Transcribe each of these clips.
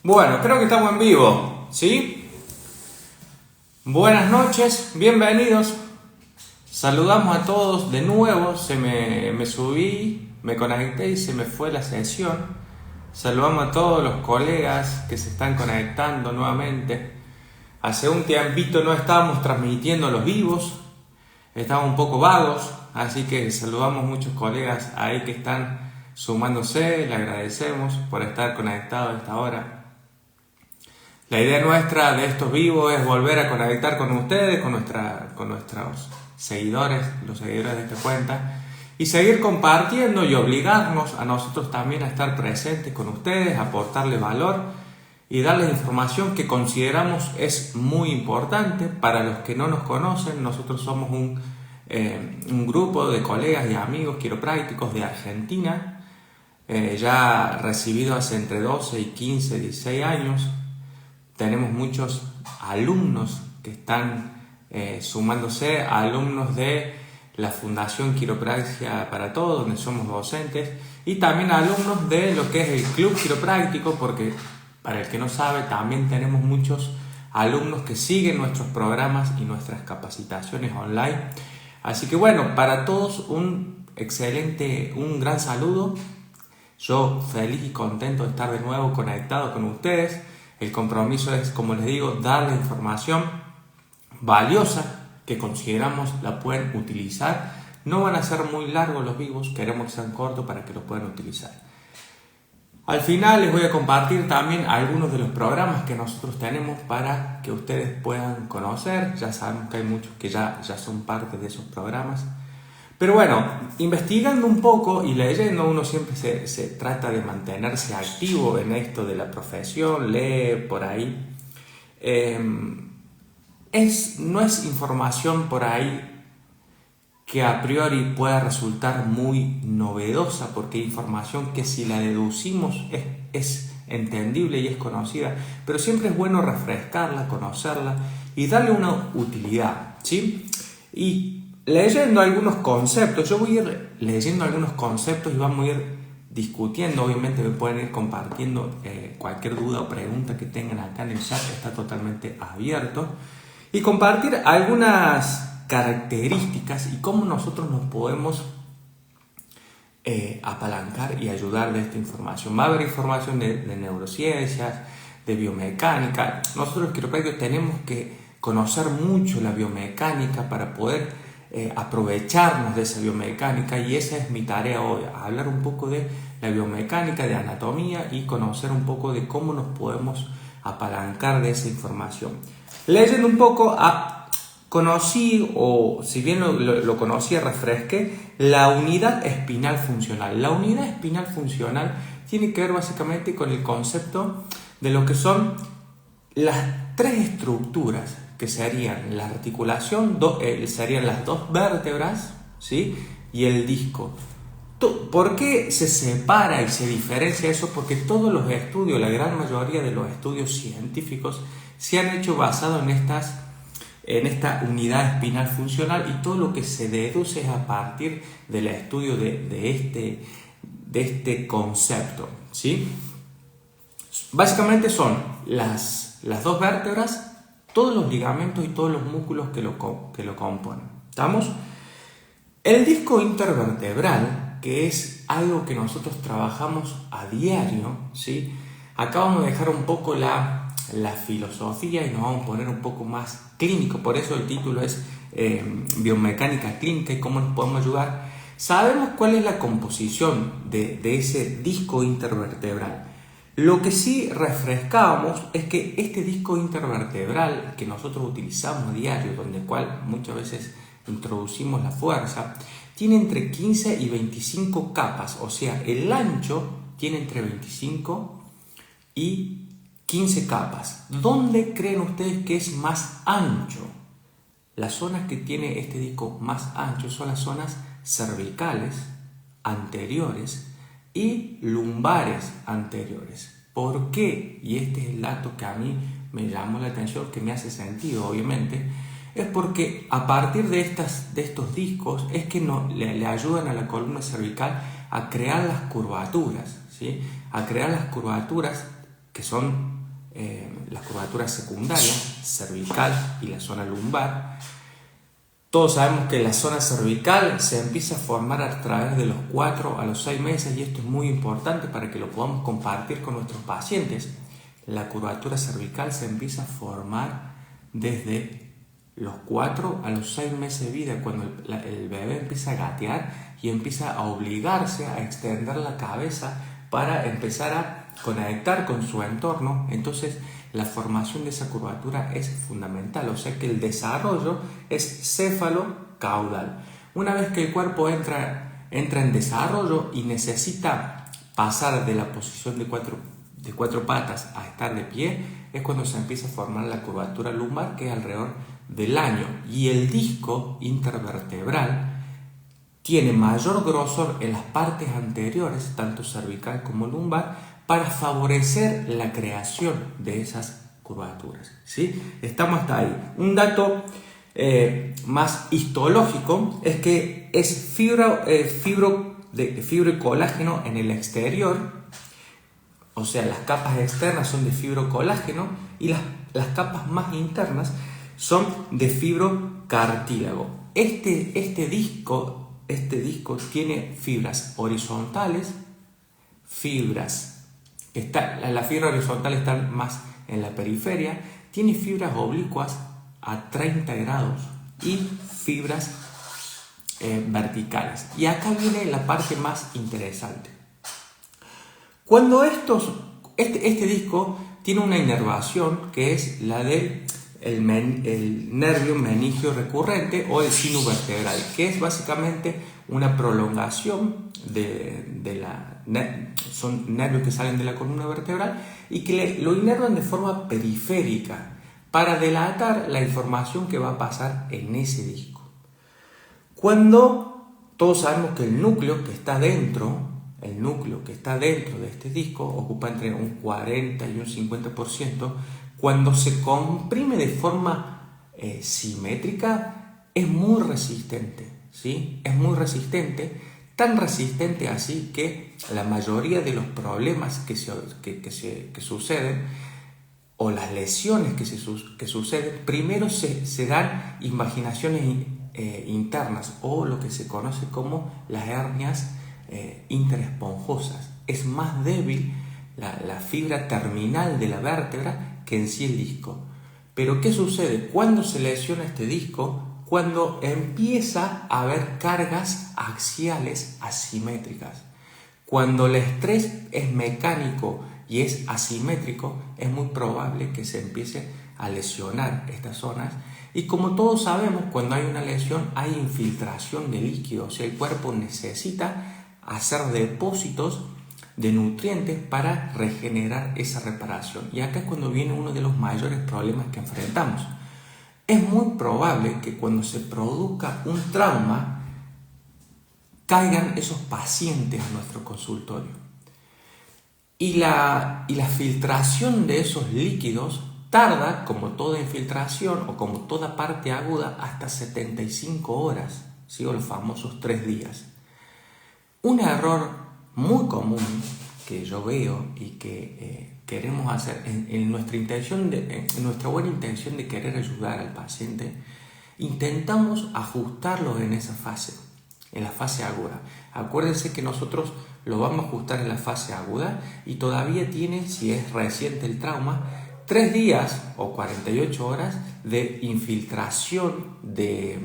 Bueno, creo que estamos en vivo, ¿sí? Buenas noches, bienvenidos. Saludamos a todos de nuevo. Me subí, me conecté y se me fue la sesión. Saludamos a todos los colegas que se están conectando nuevamente. Hace un tiempito no estábamos transmitiendo los vivos. Estábamos un poco vagos, así que saludamos a muchos colegas ahí que están sumándose. Le agradecemos por estar conectados a esta hora. La idea nuestra de estos vivos es volver a conectar con ustedes, con nuestros seguidores, los seguidores de esta cuenta, y seguir compartiendo y obligarnos a nosotros también a estar presentes con ustedes, aportarles valor y darles información que consideramos es muy importante. Para los que no nos conocen, nosotros somos un grupo de colegas y amigos quiroprácticos de Argentina, ya recibidos hace entre 12 y 15, 16 años. Tenemos muchos alumnos que están sumándose, alumnos de la Fundación Quiropraxia para Todos, donde somos docentes, y también alumnos de lo que es el Club Quiropráctico, porque para el que no sabe, también tenemos muchos alumnos que siguen nuestros programas y nuestras capacitaciones online. Así que bueno, para todos un gran saludo. Yo feliz y contento de estar de nuevo conectado con ustedes. El compromiso es, como les digo, darles información valiosa que consideramos la pueden utilizar. No van a ser muy largos los vivos, queremos que sean cortos para que los puedan utilizar. Al final les voy a compartir también algunos de los programas que nosotros tenemos para que ustedes puedan conocer. Ya sabemos que hay muchos que ya son parte de esos programas. Pero bueno, investigando un poco y leyendo, uno siempre se trata de mantenerse activo en esto de la profesión, lee por ahí. No es información por ahí que a priori pueda resultar muy novedosa, porque hay información que si la deducimos es entendible y es conocida, pero siempre es bueno refrescarla, conocerla y darle una utilidad, ¿sí? Y leyendo algunos conceptos, yo voy a ir leyendo algunos conceptos y vamos a ir discutiendo. Obviamente me pueden ir compartiendo cualquier duda o pregunta que tengan acá en el chat, está totalmente abierto, y compartir algunas características y cómo nosotros nos podemos apalancar y ayudar de esta información. Va a haber información de neurociencias, de biomecánica. Nosotros los quiroprácticos tenemos que conocer mucho la biomecánica para poder aprovecharnos de esa biomecánica, y esa es mi tarea hoy, hablar un poco de la biomecánica, de anatomía, y conocer un poco de cómo nos podemos apalancar de esa información. Leyendo un poco, conocí, o si bien lo conocí, refresqué la unidad espinal funcional. La unidad espinal funcional tiene que ver básicamente con el concepto de lo que son las tres estructuras, que serían la articulación, serían las dos vértebras, ¿sí? Y el disco. ¿Por qué se separa y se diferencia eso? Porque todos los estudios, la gran mayoría de los estudios científicos, se han hecho basados en esta unidad espinal funcional, y todo lo que se deduce es a partir del estudio de este concepto, ¿sí? Básicamente son las dos vértebras, todos los ligamentos y todos los músculos que lo componen. ¿Estamos? El disco intervertebral, que es algo que nosotros trabajamos a diario, ¿sí? Acá vamos a dejar un poco la filosofía y nos vamos a poner un poco más clínico. Por eso el título es biomecánica clínica y cómo nos podemos ayudar. Sabemos cuál es la composición de ese disco intervertebral. Lo que sí refrescábamos es que este disco intervertebral que nosotros utilizamos a diario, donde cual muchas veces introducimos la fuerza, tiene entre 15 y 25 capas, o sea, el ancho tiene entre 25 y 15 capas. ¿Dónde creen ustedes que es más ancho? Las zonas que tiene este disco más ancho son las zonas cervicales anteriores y lumbares anteriores. ¿Por qué? Y este es el dato que a mí me llamó la atención, que me hace sentido, obviamente. Es porque a partir de estos discos es que le ayudan a la columna cervical a crear las curvaturas, ¿sí? A crear las curvaturas que son las curvaturas secundarias, cervical y la zona lumbar. Todos sabemos que la zona cervical se empieza a formar a través de los 4 a los 6 meses y esto es muy importante para que lo podamos compartir con nuestros pacientes. La curvatura cervical se empieza a formar desde los 4 a los 6 meses de vida, cuando el bebé empieza a gatear y empieza a obligarse a extender la cabeza para empezar a conectar con su entorno. Entonces la formación de esa curvatura es fundamental, o sea que el desarrollo es céfalo-caudal. Una vez que el cuerpo entra en desarrollo y necesita pasar de la posición de cuatro patas a estar de pie, es cuando se empieza a formar la curvatura lumbar, que es alrededor del año, y el disco intervertebral tiene mayor grosor en las partes anteriores, tanto cervical como lumbar, para favorecer la creación de esas curvaturas, ¿sí? Estamos hasta ahí. Un dato más histológico es que es fibra y colágeno en el exterior, o sea, las capas externas son de fibrocolágeno y las capas más internas son de fibrocartílago. Este disco tiene fibras horizontales, la fibra horizontal está más en la periferia, tiene fibras oblicuas a 30 grados y fibras verticales. Y acá viene la parte más interesante. Cuando este disco tiene una inervación que es la del nervio meningio recurrente o el sino vertebral, que es básicamente una prolongación son nervios que salen de la columna vertebral y que lo inervan de forma periférica para delatar la información que va a pasar en ese disco. Cuando todos sabemos que el núcleo que está dentro de este disco ocupa entre un 40 y un 50%, cuando se comprime de forma simétrica es muy resistente, ¿sí? Es muy resistente, tan resistente así que la mayoría de los problemas que suceden o las lesiones que suceden, primero se dan invaginaciones internas o lo que se conoce como las hernias interesponjosas. Es más débil la fibra terminal de la vértebra que en sí el disco. Pero ¿qué sucede? Cuando se lesiona este disco, cuando empieza a haber cargas axiales asimétricas. Cuando el estrés es mecánico y es asimétrico, es muy probable que se empiece a lesionar estas zonas. Y como todos sabemos, cuando hay una lesión hay infiltración de líquido, o sea, el cuerpo necesita hacer depósitos de nutrientes para regenerar esa reparación. Y acá es cuando viene uno de los mayores problemas que enfrentamos. Es muy probable que cuando se produzca un trauma caigan esos pacientes a nuestro consultorio. Y la filtración de esos líquidos tarda, como toda infiltración o como toda parte aguda, hasta 75 horas, ¿sí? O los famosos 3 días. Un error muy común que yo veo y que queremos hacer en nuestra buena intención de querer ayudar al paciente, intentamos ajustarlo en esa fase, en la fase aguda. Acuérdense que nosotros lo vamos a ajustar en la fase aguda y todavía tiene, si es reciente el trauma, 3 días o 48 horas de infiltración de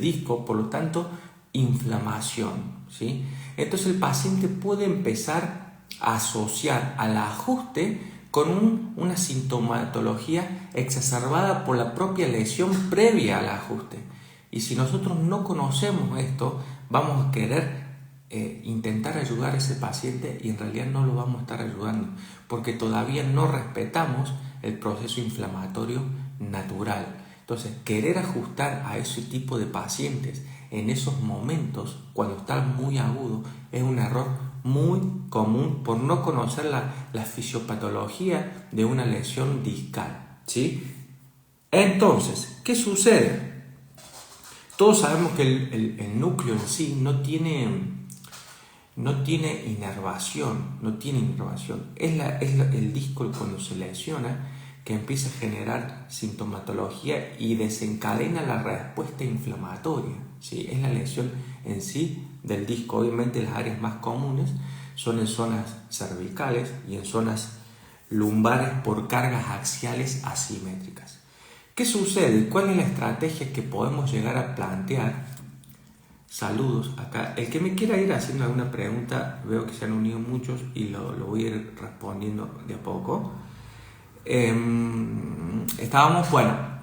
disco, por lo tanto, inflamación, ¿sí? Entonces el paciente puede empezar a asociar al ajuste con una sintomatología exacerbada por la propia lesión previa al ajuste. Y si nosotros no conocemos esto, vamos a querer intentar ayudar a ese paciente y en realidad no lo vamos a estar ayudando porque todavía no respetamos el proceso inflamatorio natural. Entonces, querer ajustar a ese tipo de pacientes en esos momentos, cuando están muy agudos, es un error muy común por no conocer la fisiopatología de una lesión discal, ¿sí? Entonces, ¿qué sucede? Todos sabemos que el núcleo en sí no tiene no tiene inervación, el disco cuando se lesiona que empieza a generar sintomatología y desencadena la respuesta inflamatoria, ¿sí? Es la lesión en sí del disco. Obviamente las áreas más comunes son en zonas cervicales y en zonas lumbares por cargas axiales asimétricas. ¿Qué sucede? ¿Cuál es la estrategia que podemos llegar a plantear? Saludos acá. El que me quiera ir haciendo alguna pregunta, veo que se han unido muchos y lo voy a ir respondiendo de a poco. ¿Qué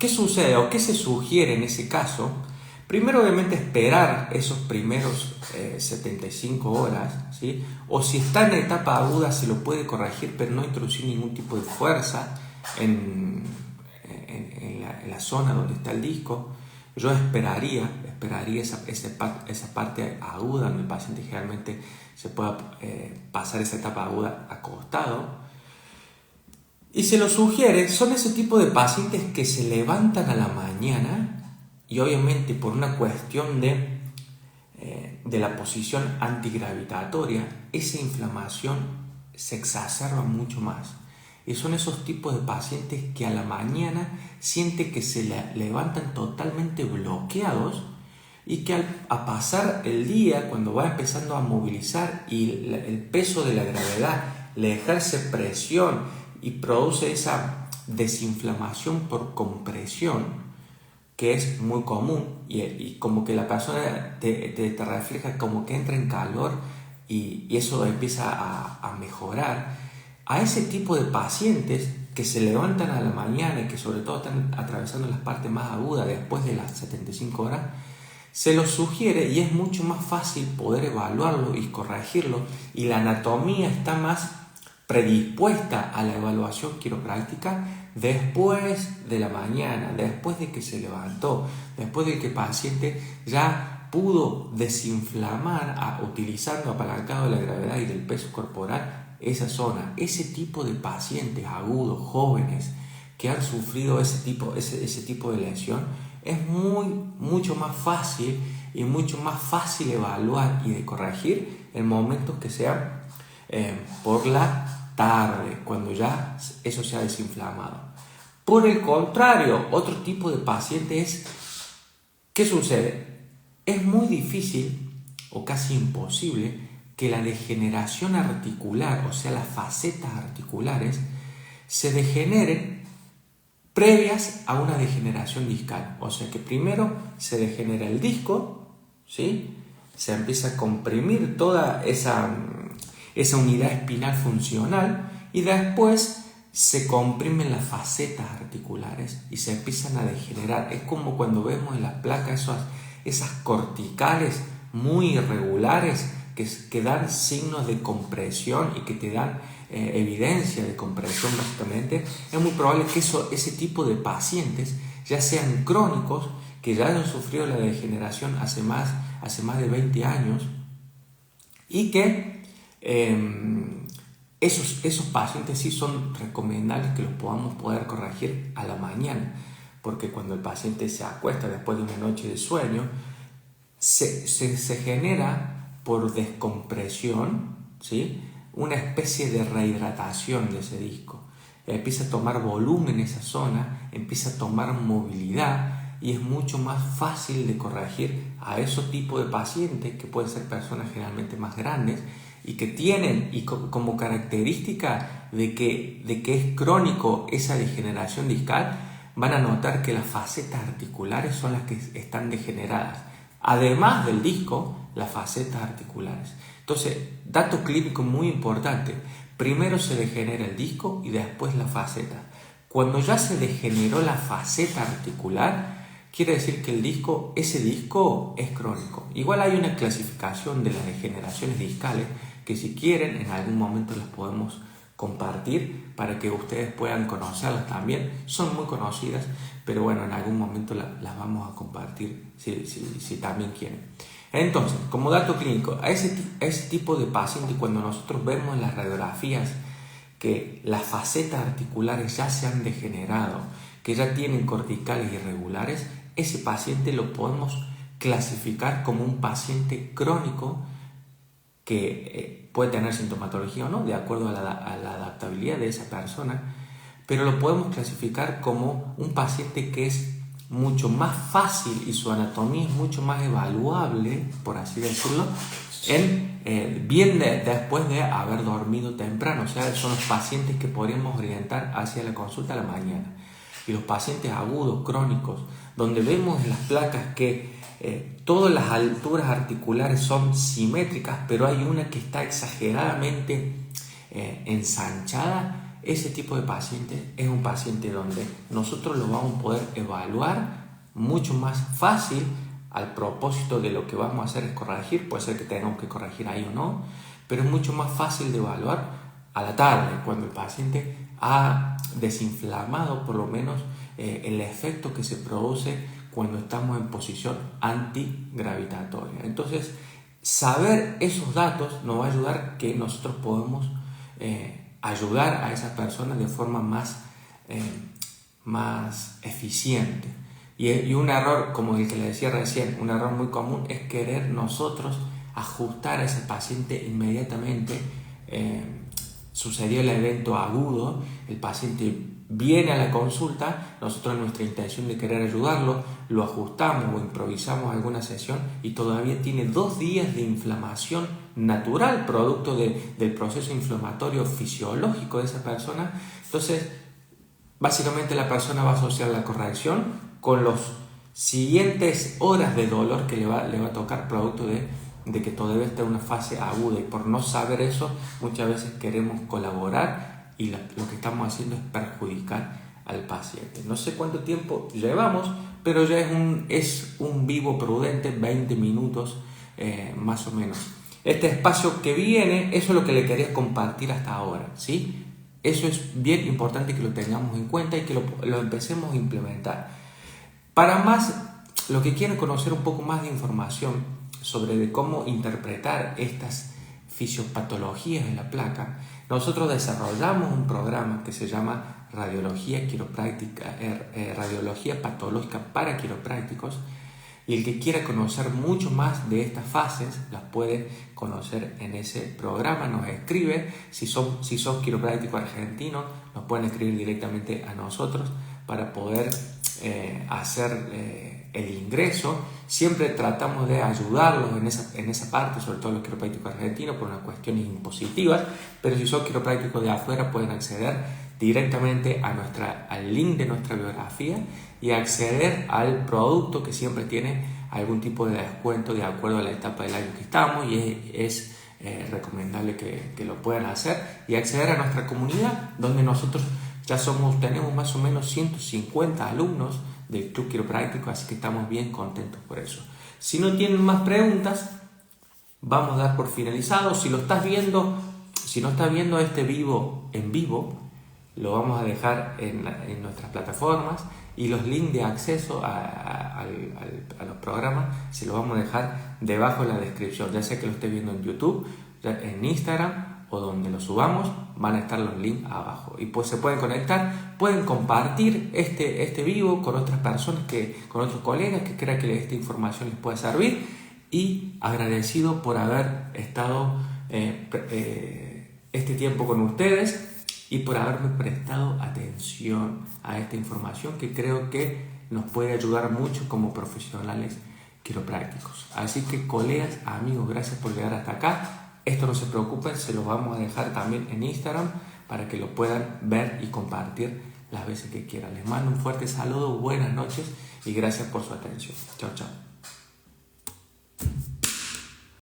sucede o qué se sugiere en ese caso? Primero, obviamente, esperar esos primeros 75 horas, ¿sí? O si está en etapa aguda, se lo puede corregir, pero no introducir ningún tipo de fuerza en la zona donde está el disco. Yo esperaría esa parte aguda donde el paciente generalmente se pueda pasar esa etapa aguda acostado. Y se lo sugiere, son ese tipo de pacientes que se levantan a la mañana y obviamente por una cuestión de la posición antigravitatoria, esa inflamación se exacerba mucho más. Y son esos tipos de pacientes que a la mañana sienten que se levantan totalmente bloqueados y que a pasar el día, cuando va empezando a movilizar y el peso de la gravedad le ejerce presión y produce esa desinflamación por compresión, que es muy común, y como que la persona te refleja como que entra en calor y eso empieza a mejorar. A ese tipo de pacientes que se levantan a la mañana y que sobre todo están atravesando las partes más agudas después de las 75 horas, se los sugiere y es mucho más fácil poder evaluarlo y corregirlo, y la anatomía está más predispuesta a la evaluación quiropráctica después de la mañana, después de que se levantó, después de que el paciente ya pudo desinflamar utilizando apalancado de la gravedad y del peso corporal esa zona. Ese tipo de pacientes agudos, jóvenes, que han sufrido ese tipo de lesión, es mucho más fácil evaluar y de corregir en momentos que sean por la tarde, cuando ya eso se ha desinflamado. Por el contrario, otro tipo de pacientes, ¿qué sucede? Es muy difícil o casi imposible que la degeneración articular, o sea, las facetas articulares, se degeneren previas a una degeneración discal. O sea que primero se degenera el disco, ¿sí? Se empieza a comprimir toda esa unidad espinal funcional y después se comprimen las facetas articulares y se empiezan a degenerar. Es como cuando vemos en las placas esas corticales muy irregulares que dan signos de compresión y que te dan evidencia de compresión básicamente. Es muy probable que ese tipo de pacientes ya sean crónicos, que ya hayan sufrido la degeneración hace más de 20 años y que esos pacientes sí son recomendables que los podamos poder corregir a la mañana, porque cuando el paciente se acuesta después de una noche de sueño, se genera por descompresión, ¿sí?, una especie de rehidratación de ese disco. Empieza a tomar volumen esa zona, empieza a tomar movilidad y es mucho más fácil de corregir a esos tipos de pacientes, que pueden ser personas generalmente más grandes y que tienen como característica de que es crónico esa degeneración discal. Van a notar que las facetas articulares son las que están degeneradas, además del disco, las facetas articulares. Entonces, dato clínico muy importante: primero se degenera el disco y después la faceta. Cuando ya se degeneró la faceta articular, quiere decir que ese disco es crónico. Igual hay una clasificación de las degeneraciones discales que, si quieren, en algún momento las podemos compartir para que ustedes puedan conocerlas también. Son muy conocidas, pero bueno, en algún momento las vamos a compartir si también quieren. Entonces, como dato clínico, a ese tipo de paciente, cuando nosotros vemos en las radiografías que las facetas articulares ya se han degenerado, que ya tienen corticales irregulares, ese paciente lo podemos clasificar como un paciente crónico que puede tener sintomatología o no, de acuerdo a la adaptabilidad de esa persona, pero lo podemos clasificar como un paciente que es mucho más fácil y su anatomía es mucho más evaluable, por así decirlo, después de haber dormido temprano. O sea, son los pacientes que podríamos orientar hacia la consulta a la mañana. Y los pacientes agudos, crónicos, donde vemos en las placas que todas las alturas articulares son simétricas, pero hay una que está exageradamente ensanchada. Ese tipo de paciente es un paciente donde nosotros lo vamos a poder evaluar mucho más fácil. Al propósito de lo que vamos a hacer es corregir, puede ser que tengamos que corregir ahí o no, pero es mucho más fácil de evaluar a la tarde, cuando el paciente ha desinflamado por lo menos el efecto que se produce cuando estamos en posición antigravitatoria. Entonces, saber esos datos nos va a ayudar que nosotros podemos ayudar a esas personas de forma más eficiente. Y un error, como el que le decía recién, un error muy común es querer nosotros ajustar a ese paciente inmediatamente. Sucedió el evento agudo, el paciente viene a la consulta, nosotros en nuestra intención de querer ayudarlo, lo ajustamos o improvisamos alguna sesión y todavía tiene 2 días de inflamación natural, producto del proceso inflamatorio fisiológico de esa persona. Entonces, básicamente la persona va a asociar la corrección con los siguientes horas de dolor que le va a tocar, producto de que todavía está en una fase aguda, y por no saber eso muchas veces queremos colaborar y lo que estamos haciendo es perjudicar al paciente. No sé cuánto tiempo llevamos, pero ya es un vivo prudente, 20 minutos más o menos. Este espacio que viene, eso es lo que le quería compartir hasta ahora, ¿sí? Eso es bien importante que lo tengamos en cuenta y que lo empecemos a implementar. Para más, lo que quieren conocer un poco más de información sobre de cómo interpretar estas fisiopatologías en la placa, nosotros desarrollamos un programa que se llama Radiología Quiropráctica, Radiología Patológica para Quiroprácticos, y el que quiera conocer mucho más de estas fases las puede conocer en ese programa. Nos escribe, si son quiroprácticos argentinos, nos pueden escribir directamente a nosotros para poder hacer el ingreso. Siempre tratamos de ayudarlos en esa parte, sobre todo los quiroprácticos argentinos, por unas cuestiones impositivas, pero si son quiroprácticos de afuera pueden acceder directamente al link de nuestra biografía y acceder al producto que siempre tiene algún tipo de descuento de acuerdo a la etapa del año que estamos, y es recomendable que lo puedan hacer y acceder a nuestra comunidad, donde nosotros tenemos más o menos 150 alumnos del Club Quiropráctico, así que estamos bien contentos por eso. Si no tienen más preguntas, vamos a dar por finalizado. Si no estás viendo este vivo en vivo, lo vamos a dejar en nuestras plataformas, y los links de acceso a los programas se los vamos a dejar debajo en la descripción, ya sea que lo estés viendo en YouTube, en Instagram o donde lo subamos, van a estar los links abajo. Y pues se pueden conectar, pueden compartir este vivo con otras personas, con otros colegas que crean que esta información les puede servir, y agradecido por haber estado este tiempo con ustedes y por haberme prestado atención a esta información que creo que nos puede ayudar mucho como profesionales quiroprácticos. Así que, colegas, amigos, gracias por llegar hasta acá. Esto no se preocupen, se lo vamos a dejar también en Instagram para que lo puedan ver y compartir las veces que quieran. Les mando un fuerte saludo, buenas noches y gracias por su atención. Chao, chao.